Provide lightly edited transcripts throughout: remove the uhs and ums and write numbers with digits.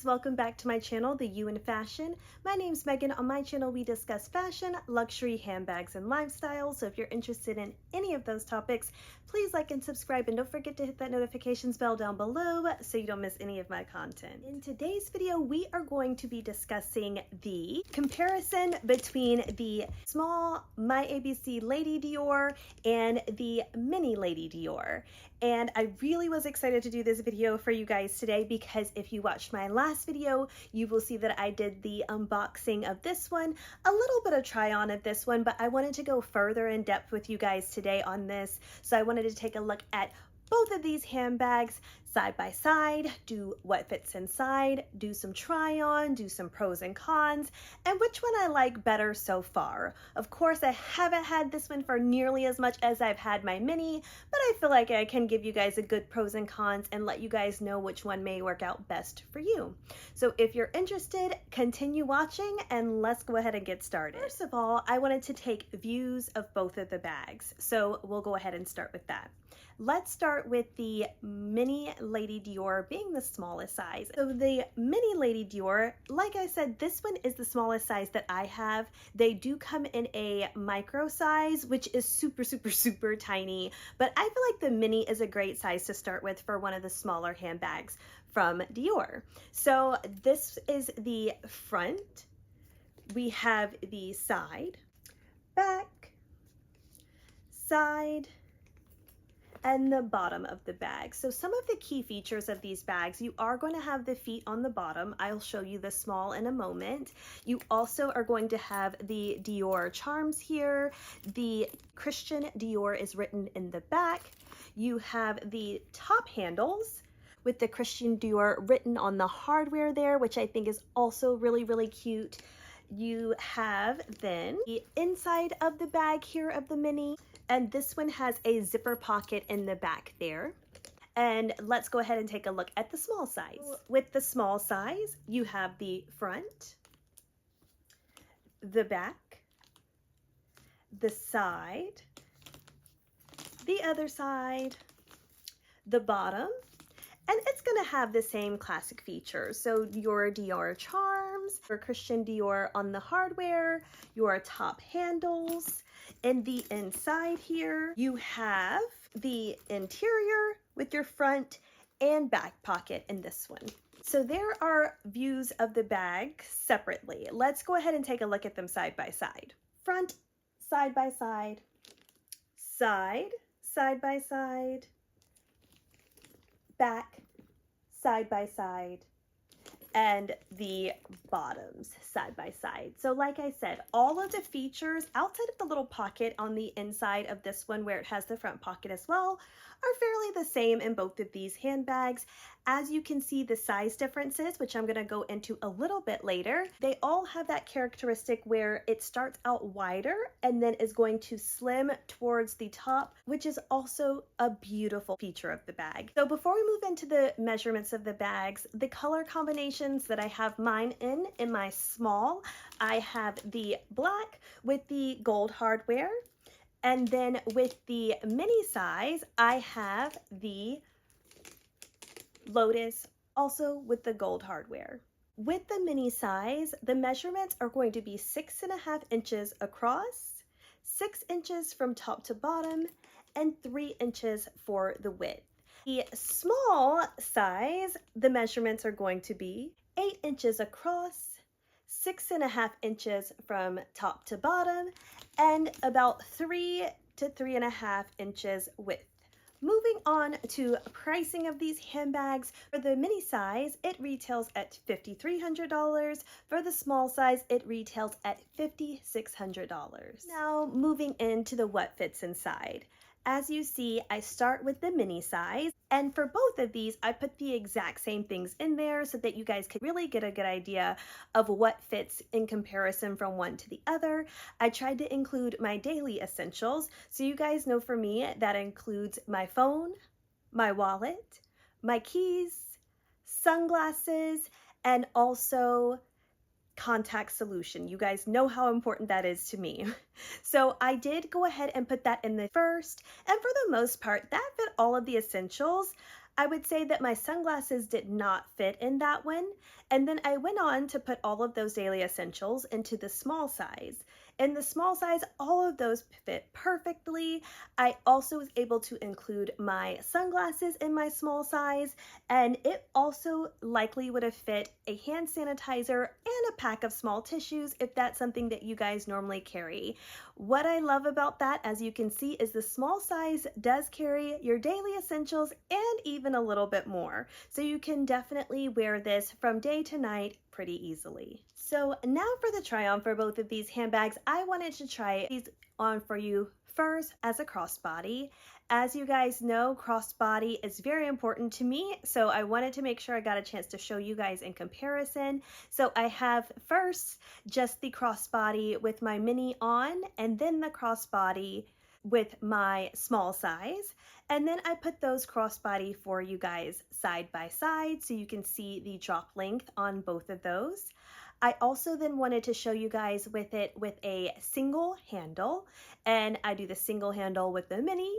welcome back to my channel, The You in Fashion. My name's Megan. On my channel we discuss fashion, luxury, handbags, and lifestyle. So if you're interested in any of those topics, please like and subscribe, and don't forget to hit that notifications bell down below so you don't miss any of my content. In today's video, we are going to be discussing the comparison between the small My ABC Lady Dior and the mini Lady Dior. And I really was excited to do this video for you guys today because if you watched my last video, you will see that I did the unboxing of this one, a little bit of try on of this one, but I wanted to go further in depth with you guys today on this. So I wanted to take a look at both of these handbags side by side, do what fits inside, do some try on, do some pros and cons, and which one I like better so far. Of course, I haven't had this one for nearly as much as I've had my mini, but I feel like I can give you guys a good pros and cons and let you guys know which one may work out best for you. So if you're interested, continue watching and let's go ahead and get started. First of all, I wanted to take views of both of the bags, so we'll go ahead and start with that. Let's start with the mini Lady Dior being the smallest size. So the mini Lady Dior, like I said, this one is the smallest size that I have. They do come in a micro size, which is super tiny, but I feel like the mini is a great size to start with for one of the smaller handbags from Dior. So this is the front. We have the side, back, side, and the bottom of the bag. So some of the key features of these bags, you are going to have the feet on the bottom. I'll show you the small in a moment. You also are going to have the Dior charms here. The Christian Dior is written in the back. You have the top handles with the Christian Dior written on the hardware there, which I think is also really cute. You have then the inside of the bag here of the mini, and this one has a zipper pocket in the back there. And let's go ahead and take a look at the small size. With the small size, you have the front, the back, the side, the other side, the bottom, and it's going to have the same classic features. So your Dior charms, your Christian Dior on the hardware, your top handles. In the inside here, you have the interior with your front and back pocket in this one. So there are views of the bag separately. Let's go ahead and take a look at them side by side. Front, side by side, side by side, back, side by side, and the bottoms side by side. So like I said, all of the features outside of the little pocket on the inside of this one where it has the front pocket as well are fairly the same in both of these handbags. As you can see, the size differences, which I'm going to go into a little bit later, they all have that characteristic where it starts out wider and then is going to slim towards the top, which is also a beautiful feature of the bag. So before we move into the measurements of the bags, the color combinations that I have mine in my small, I have the black with the gold hardware. And then with the mini size, I have the Lotus, also with the gold hardware. With the mini size, the measurements are going to be 6.5 inches across, 6 inches from top to bottom, and 3 inches for the width. The small size, the measurements are going to be 8 inches across, 6.5 inches from top to bottom, and about 3 to 3.5 inches width. Moving on to pricing of these handbags, for the mini size, it retails at $5,300. For the small size, it retails at $5,600. Now moving into the what fits inside. As you see, I start with the mini size, and for both of these, I put the exact same things in there so that you guys could really get a good idea of what fits in comparison from one to the other. I tried to include my daily essentials, so you guys know for me, that includes my phone, my wallet, my keys, sunglasses, and also contact solution. You guys know how important that is to me. So I did go ahead and put that in the first, and for the most part, that fit all of the essentials. I would say that my sunglasses did not fit in that one. And then I went on to put all of those daily essentials into the small size. In the small size, all of those fit perfectly. I also was able to include my sunglasses in my small size, and it also likely would have fit a hand sanitizer and a pack of small tissues if that's something that you guys normally carry. What I love about that, as you can see, is the small size does carry your daily essentials and even a little bit more. So you can definitely wear this from day to night pretty easily. So now for the try on for both of these handbags, I wanted to try these on for you first as a crossbody. As you guys know, crossbody is very important to me, so I wanted to make sure I got a chance to show you guys in comparison. So I have first just the crossbody with my mini on, and then the crossbody with my small size. And then I put those crossbody for you guys side by side so you can see the drop length on both of those. I also then wanted to show you guys with it with a single handle, and I do the single handle with the mini,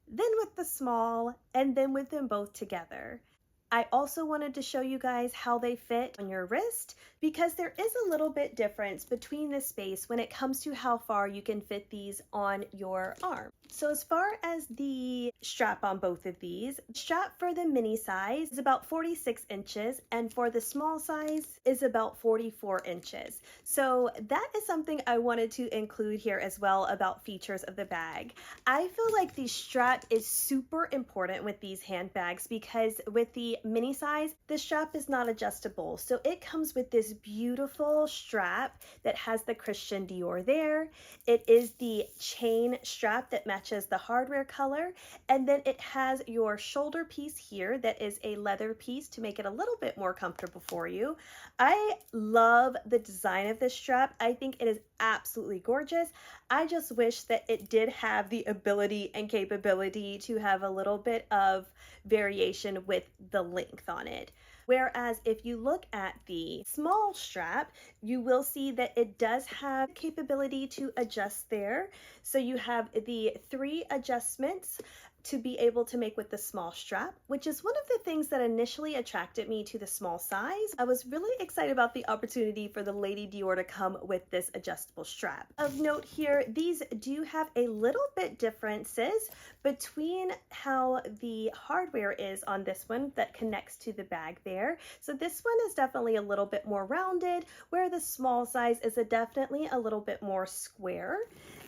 then with the small, and then with them both together. I also wanted to show you guys how they fit on your wrist, because there is a little bit difference between the space when it comes to how far you can fit these on your arm. So as far as the strap on both of these, strap for the mini size is about 46 inches and for the small size is about 44 inches. So that is something I wanted to include here as well about features of the bag. I feel like the strap is super important with these handbags because with the mini size, the strap is not adjustable. So it comes with this beautiful strap that has the Christian Dior there. It is the chain strap that matches the hardware color, and then it has your shoulder piece here that is a leather piece to make it a little bit more comfortable for you. I love the design of this strap. I think it is absolutely gorgeous. I just wish that it did have the ability and capability to have a little bit of variation with the length on it. Whereas if you look at the small strap, you will see that it does have capability to adjust there. So you have the 3 adjustments to be able to make with the small strap, which is one of the things that initially attracted me to the small size. I was really excited about the opportunity for the Lady Dior to come with this adjustable strap. Of note here, these do have a little bit differences between how the hardware is on this one that connects to the bag there. So this one is definitely a little bit more rounded, where the small size is definitely a little bit more square.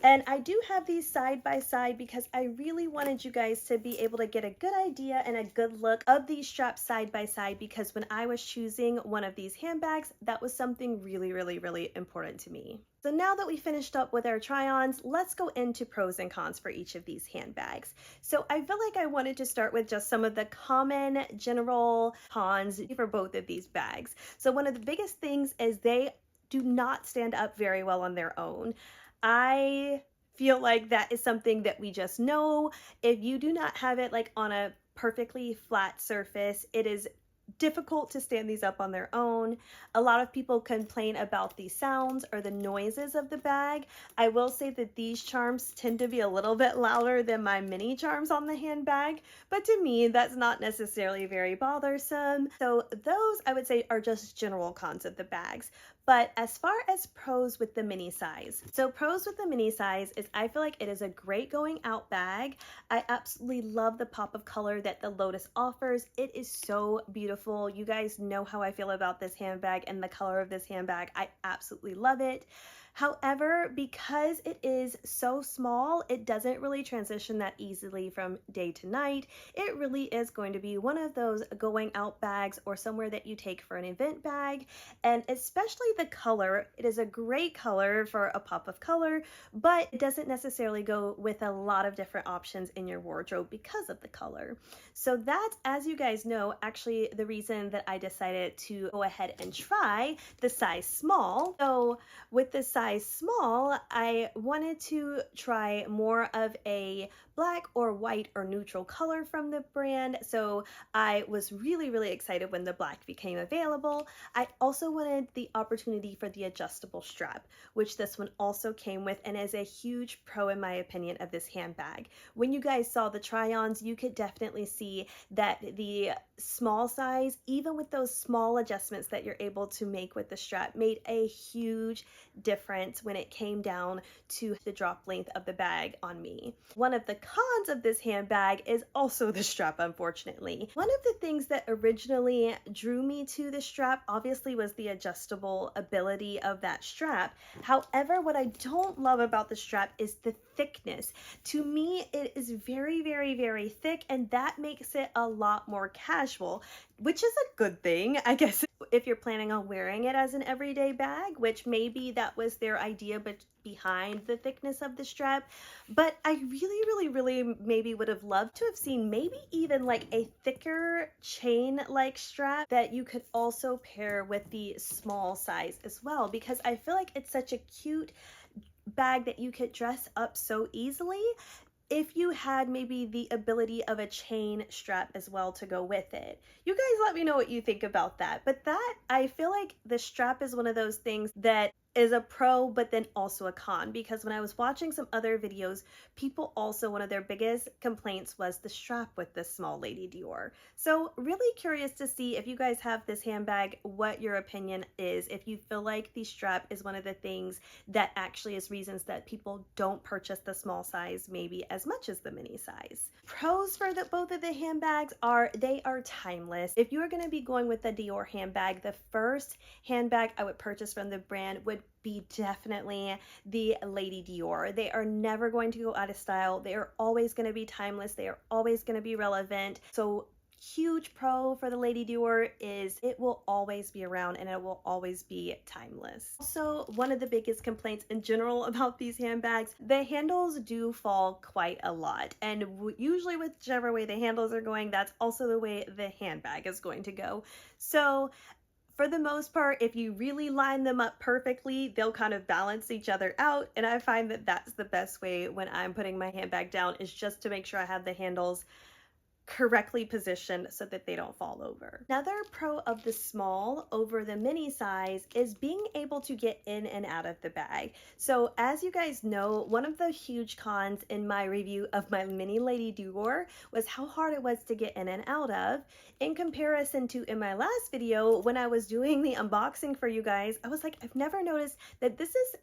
And I do have these side by side because I really wanted you guys to be able to get a good idea and a good look of these straps side by side, because when I was choosing one of these handbags, that was something really important to me. So now that we finished up with our try-ons, let's go into pros and cons for each of these handbags. So I feel like I wanted to start with just some of the common general cons for both of these bags. So one of the biggest things is they do not stand up very well on their own. I feel like that is something that we just know. If you do not have it like on a perfectly flat surface, it is difficult to stand these up on their own. A lot of people complain about the sounds or the noises of the bag. I will say that these charms tend to be a little bit louder than my mini charms on the handbag, but to me that's not necessarily very bothersome. So those I would say are just general cons of the bags. But as far as pros with the mini size, so pros with the mini size is I feel like it is a great going out bag. I absolutely love the pop of color that the Lotus offers. It is so beautiful. You guys know how I feel about this handbag and the color of this handbag. I absolutely love it. However, because it is so small, it doesn't really transition that easily from day to night. It really is going to be one of those going out bags or somewhere that you take for an event bag. And especially the color, it is a great color for a pop of color, but it doesn't necessarily go with a lot of different options in your wardrobe because of the color. So that's, as you guys know, actually the reason that I decided to go ahead and try the size small. So with the size size small, I wanted to try more of a black or white or neutral color from the brand. So I was really excited when the black became available. I also wanted the opportunity for the adjustable strap, which this one also came with and is a huge pro in my opinion of this handbag. When you guys saw the try-ons, you could definitely see that the small size, even with those small adjustments that you're able to make with the strap, made a huge difference when it came down to the drop length of the bag on me. One of the cons of this handbag is also the strap, unfortunately. One of the things that originally drew me to the strap obviously was the adjustable ability of that strap. However, what I don't love about the strap is the thickness. To me, it is very thick, and that makes it a lot more casual, which is a good thing, I guess, if you're planning on wearing it as an everyday bag, which maybe that was their idea, but behind the thickness of the strap. But I really maybe would have loved to have seen maybe even like a thicker chain like strap that you could also pair with the small size as well, because I feel like it's such a cute bag that you could dress up so easily if you had maybe the ability of a chain strap as well to go with it. You guys let me know what you think about that. But that, I feel like the strap is one of those things that is a pro but then also a con, because when I was watching some other videos, people also, one of their biggest complaints was the strap with this small lady Dior. So really curious to see, if you guys have this handbag, what your opinion is, if you feel like the strap is one of the things that actually is reasons that people don't purchase the small size maybe as much as the mini size. Pros for both of the handbags are they are timeless. If you are going to be going with the Dior handbag, the first handbag I would purchase from the brand would be definitely the Lady Dior. They are never going to go out of style. They are always going to be timeless. They are always going to be relevant. So huge pro for the Lady Dior is it will always be around and it will always be timeless. Also, one of the biggest complaints in general about these handbags, the handles do fall quite a lot, and usually whichever way the handles are going, that's also the way the handbag is going to go. So for the most part, if you really line them up perfectly, they'll kind of balance each other out, and I find that that's the best way when I'm putting my handbag down, is just to make sure I have the handles correctly positioned so that they don't fall over. Another pro of the small over the mini size is being able to get in and out of the bag. So as you guys know, one of the huge cons in my review of my mini Lady Dior was how hard it was to get in and out of, in comparison to in my last video when I was doing the unboxing for you guys. I was like, I've never noticed that this is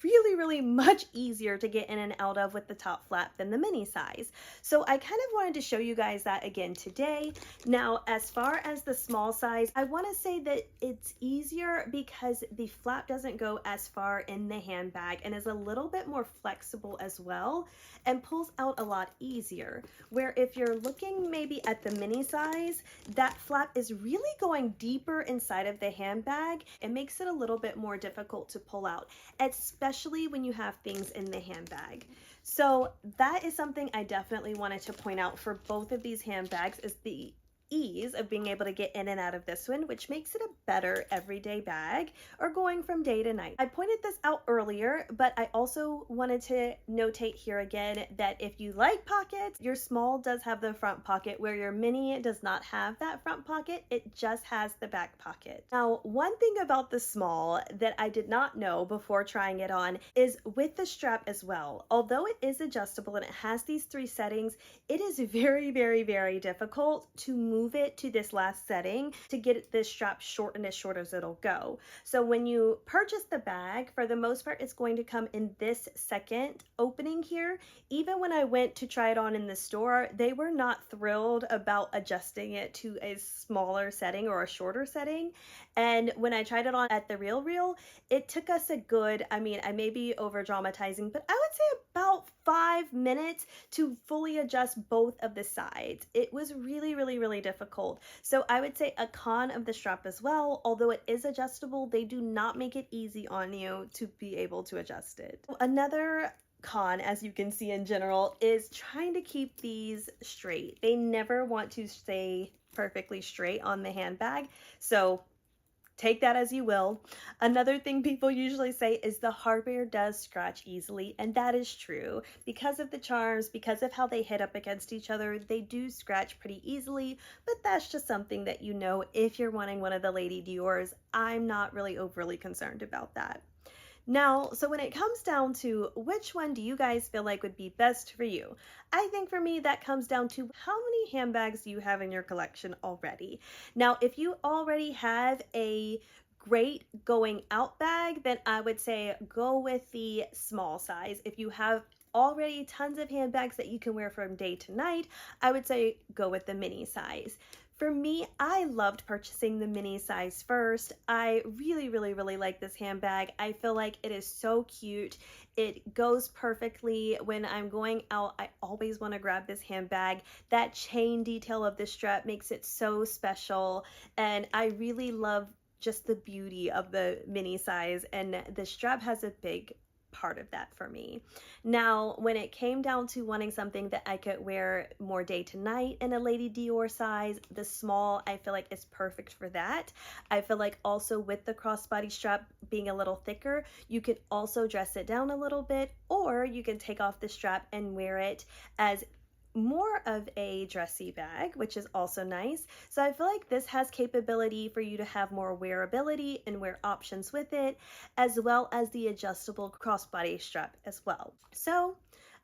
really much easier to get in and out of with the top flap than the mini size. So I kind of wanted to show you guys that again today. Now, as far as the small size, I want to say that it's easier because the flap doesn't go as far in the handbag and is a little bit more flexible as well and pulls out a lot easier. Where if you're looking maybe at the mini size, that flap is really going deeper inside of the handbag. It makes it a little bit more difficult to pull out, especially when you have things in the handbag. So that is something I definitely wanted to point out for both of these handbags, is the ease of being able to get in and out of this one, which makes it a better everyday bag or going from day to night. I pointed this out earlier, but I also wanted to notate here again that if you like pockets, your small does have the front pocket, where your mini does not have that front pocket. It just has the back pocket. Now, one thing about the small that I did not know before trying it on is with the strap as well. Although it is adjustable and it has these 3 settings, it is very difficult to move it to this last setting to get this strap shortened as short as it'll go. So when you purchase the bag, for the most part, it's going to come in this second opening here. Even when I went to try it on in the store, they were not thrilled about adjusting it to a smaller setting or a shorter setting. And when I tried it on at the Real, it took us a good, I mean, I may be over dramatizing, but I would say about 5 minutes to fully adjust both of the sides. It was really difficult. So I would say a con of the strap as well, although it is adjustable, they do not make it easy on you to be able to adjust it. Another con, as you can see in general, is trying to keep these straight. They never want to stay perfectly straight on the handbag. So take that as you will. Another thing people usually say is the hardware does scratch easily, and that is true. Because of the charms, because of how they hit up against each other, they do scratch pretty easily, but that's just something that you know if you're wanting one of the Lady Dior's. I'm not really overly concerned about that. Now, so when it comes down to which one do you guys feel like would be best for you? I think for me that comes down to how many handbags do you have in your collection already? Now, if you already have a great going out bag, then I would say go with the small size. If you have already tons of handbags that you can wear from day to night, I would say go with the mini size. For me, I loved purchasing the mini size first. I really like this handbag. I feel like it is so cute. It goes perfectly when I'm going out. I always want to grab this handbag. That chain detail of the strap makes it so special, and I really love just the beauty of the mini size, and the strap has a big part of that for me. Now, when it came down to wanting something that I could wear more day to night in a Lady Dior size, the small I feel like is perfect for that. I feel like also with the crossbody strap being a little thicker, you could also dress it down a little bit, or you can take off the strap and wear it as more of a dressy bag, which is also nice. So I feel like this has capability for you to have more wearability and wear options with it, as well as the adjustable crossbody strap as well. So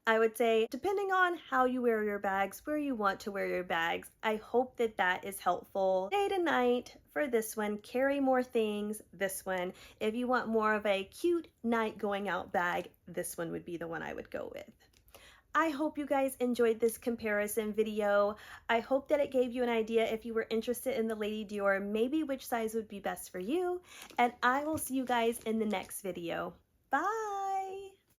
I would say, depending on how you wear your bags, where you want to wear your bags, I hope that that is helpful. Day to night for this one, carry more things, this one. If you want more of a cute night going out bag, this one would be the one I would go with. I hope you guys enjoyed this comparison video. I hope that it gave you an idea if you were interested in the Lady Dior, maybe which size would be best for you. And I will see you guys in the next video. Bye!